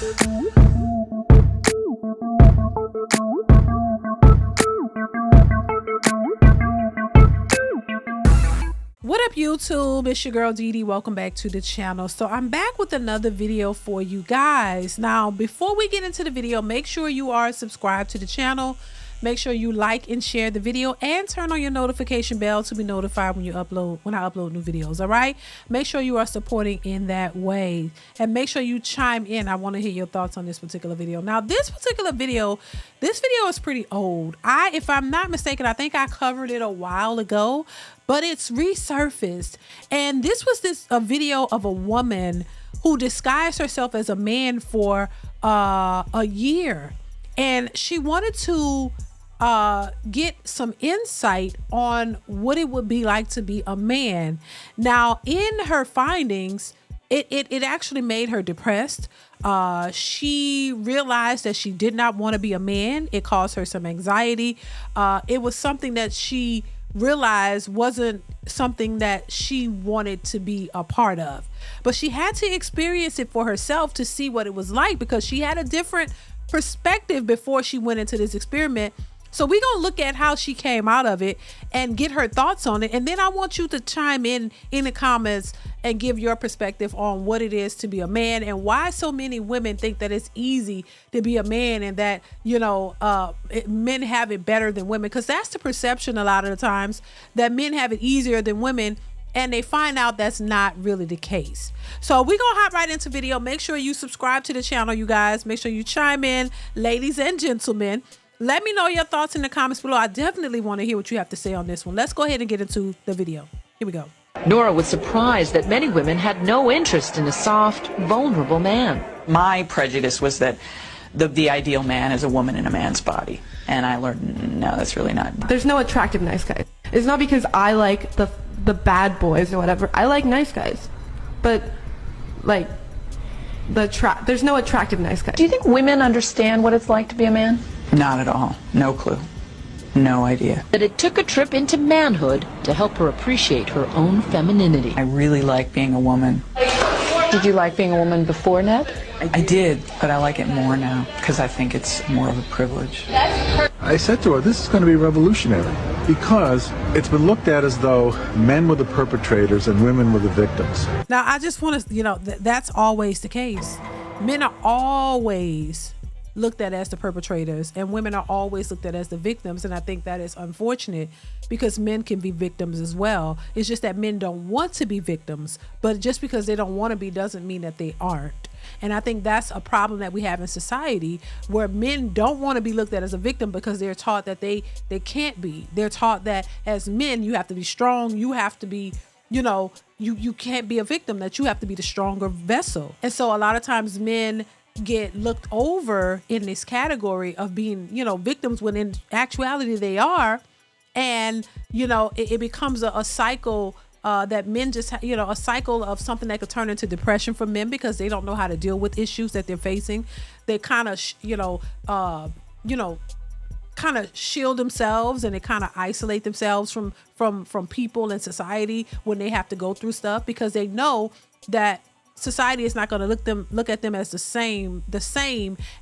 What up, YouTube? It's your girl DeeDee. Welcome back to the channel. So I'm back with another video for you guys. Now, before we get into the video, make sure you are subscribed to the channel. Make sure you like and share the video and turn on your notification bell to be notified when I upload new videos. All right, make sure you are supporting in that way, and make sure you chime in. I want to hear your thoughts on this particular video. Now, this video is pretty old. If I'm not mistaken, I think I covered it a while ago, but it's resurfaced. And this was a video of a woman who disguised herself as a man for a year, and she wanted to get some insight on what it would be like to be a man. Now, in her findings, it actually made her depressed. She realized that she did not want to be a man. It caused her some anxiety. It was something that she realized wasn't something that she wanted to be a part of, but she had to experience it for herself to see what it was like, because she had a different perspective before she went into this experiment. So we're gonna look at how she came out of it and get her thoughts on it, and then I want you to chime in the comments and give your perspective on what it is to be a man, and why so many women think that it's easy to be a man, and that, you know, men have it better than women, because that's the perception a lot of the times, that men have it easier than women, and they find out that's not really the case. So we're gonna hop right into video. Make sure you subscribe to the channel, you guys. Make sure you chime in, ladies and gentlemen. Let me know your thoughts in the comments below. I definitely want to hear what you have to say on this one. Let's go ahead and get into the video. Here we go. Nora was surprised that many women had no interest in a soft, vulnerable man. My prejudice was that the ideal man is a woman in a man's body. And I learned, no, that's really not. There's no attractive nice guys. It's not because I like the bad boys or whatever. I like nice guys. But, like, there's no attractive nice guys. Do you think women understand what it's like to be a man? Not at all. No clue. No idea. That it took a trip into manhood to help her appreciate her own femininity. I really like being a woman. Did you like being a woman before, Ned? I did, but I like it more now because I think it's more of a privilege. I said to her, this is going to be revolutionary, because it's been looked at as though men were the perpetrators and women were the victims. Now, I just want to, you know, that's always the case. Men are always looked at as the perpetrators, and women are always looked at as the victims, and I think that is unfortunate, because men can be victims as well. It's just that men don't want to be victims, but just because they don't want to be doesn't mean that they aren't. And I think that's a problem that we have in society, where men don't want to be looked at as a victim because they're taught that they can't be. They're taught that as men you have to be strong, you have to be, you know, you can't be a victim, that you have to be the stronger vessel. And so a lot of times men get looked over in this category of being, you know, victims, when in actuality they are. And, you know, it becomes a cycle that men just, you know, a cycle of something that could turn into depression for men, because they don't know how to deal with issues that they're facing. They kind of, kind of shield themselves, and they kind of isolate themselves from people and society when they have to go through stuff, because they know that society is not going to look at them as the same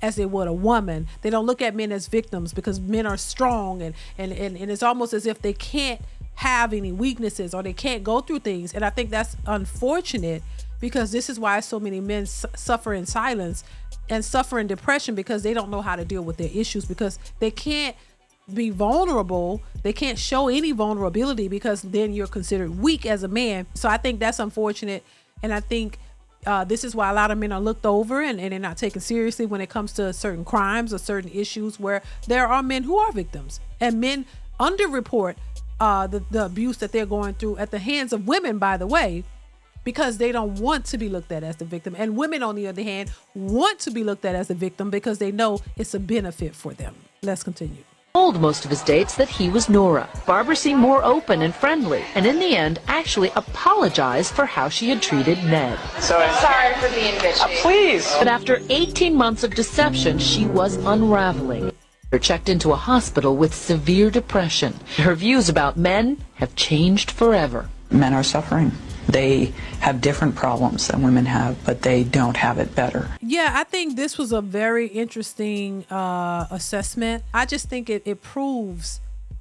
as they would a woman. They don't look at men as victims, because men are strong, and it's almost as if they can't have any weaknesses, or they can't go through things. And I think that's unfortunate, because this is why so many men suffer in silence and suffer in depression, because they don't know how to deal with their issues, because they can't be vulnerable. They can't show any vulnerability, because then you're considered weak as a man. So I think that's unfortunate, and I think this is why a lot of men are looked over, and they're not taken seriously when it comes to certain crimes or certain issues, where there are men who are victims, and men underreport the abuse that they're going through at the hands of women, by the way, because they don't want to be looked at as the victim. And women, on the other hand, want to be looked at as a victim because they know it's a benefit for them. Let's continue. Told most of his dates that he was Nora. Barbara seemed more open and friendly, and in the end actually apologized for how she had treated Ned. Sorry for being bitchy. Please. But after 18 months of deception, she was unraveling. Her checked into a hospital with severe depression. Her views about men have changed forever. Men are suffering. They have different problems than women have, but they don't have it better. Yeah, I think this was a very interesting assessment. I just think it proves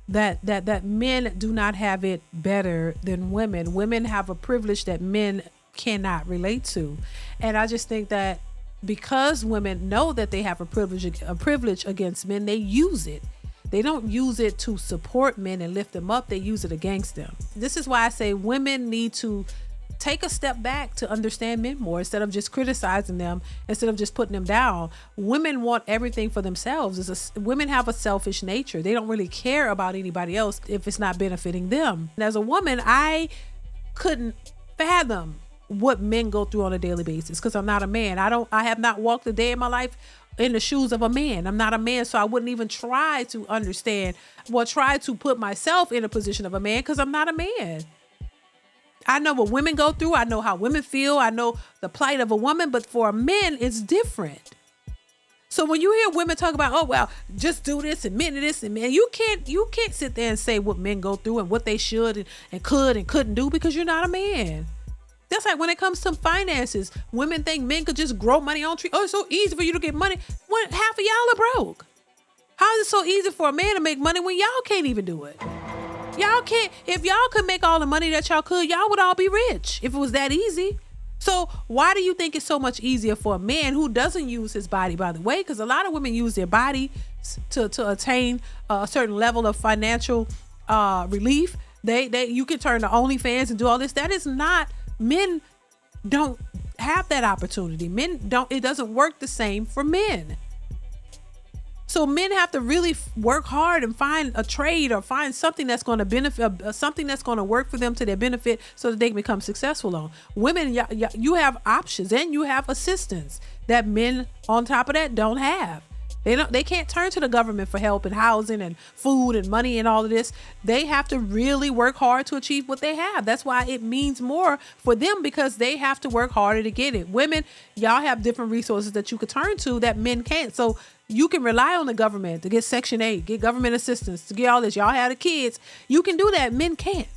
that men do not have it better than women. Women have a privilege that men cannot relate to. And I just think that because women know that they have a privilege against men, they use it. They don't use it to support men and lift them up. They use it against them. This is why I say women need to take a step back to understand men more instead of just criticizing them, instead of just putting them down. Women want everything for themselves. Women have a selfish nature. They don't really care about anybody else if it's not benefiting them. And as a woman, I couldn't fathom what men go through on a daily basis because I'm not a man. I have not walked a day in my life in the shoes of a man. I'm not a man, so I wouldn't even try to understand or try to put myself in a position of a man because I'm not a man. I know what women go through. I know how women feel. I know the plight of a woman, but for men, it's different. So when you hear women talk about, oh, well, just do this and men do this and men, you can't sit there and say what men go through and what they should and could and couldn't do because you're not a man. That's like when it comes to finances, women think men could just grow money on trees. Oh, it's so easy for you to get money. When half of y'all are broke. How is it so easy for a man to make money when y'all can't even do it? Y'all can't. If y'all could make all the money that y'all could, y'all would all be rich if it was that easy. So why do you think it's so much easier for a man who doesn't use his body, by the way? Because a lot of women use their body to attain a certain level of financial relief. You can turn to OnlyFans and do all this. That is not. Men don't have that opportunity. It doesn't work the same for men. So men have to really work hard and find a trade or find something that's going to benefit, something that's going to work for them to their benefit so that they can become successful on. Women, you have options and you have assistance that men on top of that don't have. They can't turn to the government for help and housing and food and money and all of this. They have to really work hard to achieve what they have. That's why it means more for them because they have to work harder to get it. Women, y'all have different resources that you could turn to that men can't. So you can rely on the government to get Section 8, get government assistance, to get all this. Y'all have the kids. You can do that. Men can't.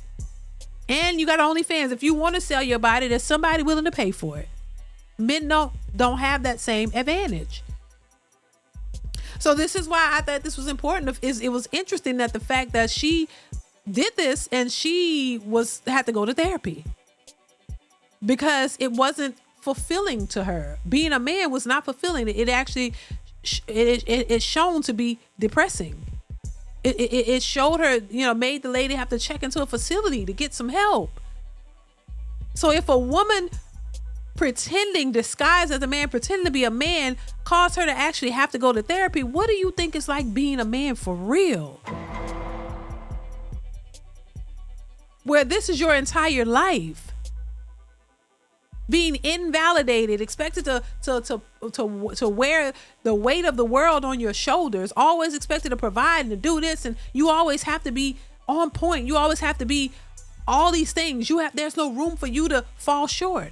And you got OnlyFans. If you want to sell your body, there's somebody willing to pay for it. Men don't have that same advantage. So this is why I thought this was important. It was interesting that the fact that she did this and she had to go to therapy because it wasn't fulfilling to her. Being a man was not fulfilling. It actually it's shown to be depressing. It showed her, made the lady have to check into a facility to get some help. So if a woman disguised as a man, pretending to be a man, caused her to actually have to go to therapy, what do you think it's like being a man for real? Where this is your entire life. Being invalidated, expected to wear the weight of the world on your shoulders, always expected to provide and to do this, and you always have to be on point. You always have to be all these things. There's no room for you to fall short.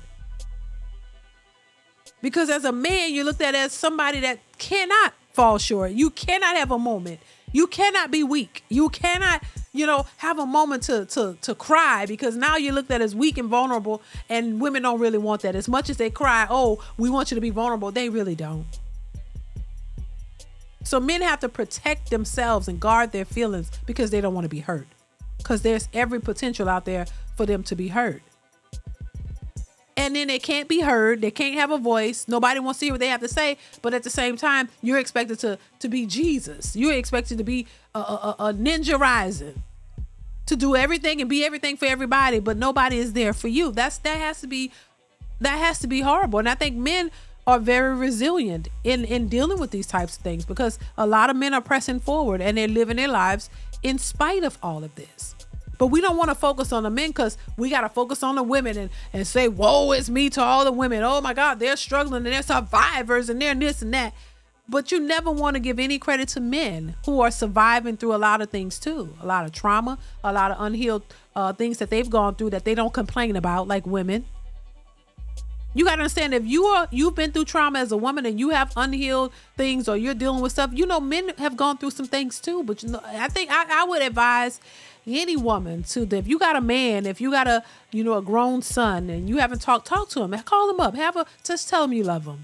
Because as a man, you're looked at as somebody that cannot fall short. You cannot have a moment. You cannot be weak. You cannot, have a moment to cry because now you're looked at as weak and vulnerable, and women don't really want that. As much as they cry, oh, we want you to be vulnerable, they really don't. So men have to protect themselves and guard their feelings because they don't want to be hurt. Because there's every potential out there for them to be hurt. And then they can't be heard. They can't have a voice. Nobody wants to hear what they have to say. But at the same time, you're expected to be Jesus. You're expected to be a ninja rising, to do everything and be everything for everybody. But nobody is there for you. That has to be horrible. And I think men are very resilient in dealing with these types of things because a lot of men are pressing forward and they're living their lives in spite of all of this. But we don't want to focus on the men because we got to focus on the women and say, woe is me to all the women. Oh my God, they're struggling and they're survivors and they're this and that. But you never want to give any credit to men who are surviving through a lot of things too. A lot of trauma, a lot of unhealed things that they've gone through that they don't complain about, like women. You got to understand, if you've been through trauma as a woman and you have unhealed things, or you're dealing with stuff, you know, men have gone through some things too. But you know, I think I would advise any woman to, if you got a man, if you got a grown son and you haven't talk to him, call him up, just tell him you love him.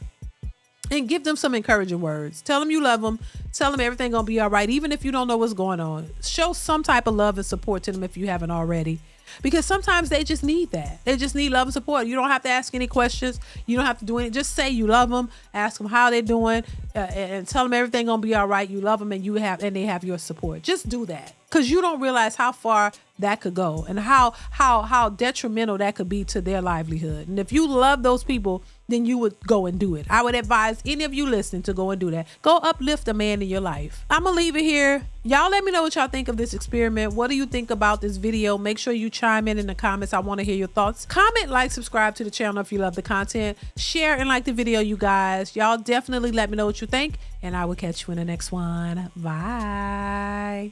And give them some encouraging words. Tell them you love them. Tell them everything gonna be all right, even if you don't know what's going on. Show some type of love and support to them if you haven't already. Because sometimes they just need that. They just need love and support. You don't have to ask any questions. You don't have to do anything. Just say you love them. Ask them how they're doing, and tell them everything gonna be all right. You love them, and they have your support. Just do that, because you don't realize how far that could go and how detrimental that could be to their livelihood. And if you love those people, then you would go and do it. I would advise any of you listening to go and do that. Go uplift a man in your life. I'm gonna leave it here. Y'all let me know what y'all think of this experiment. What do you think about this video? Make sure you chime in the comments. I want to hear your thoughts. Comment, like, subscribe to the channel if you love the content. Share and like the video, you guys. Y'all definitely let me know what you think, and I will catch you in the next one. Bye.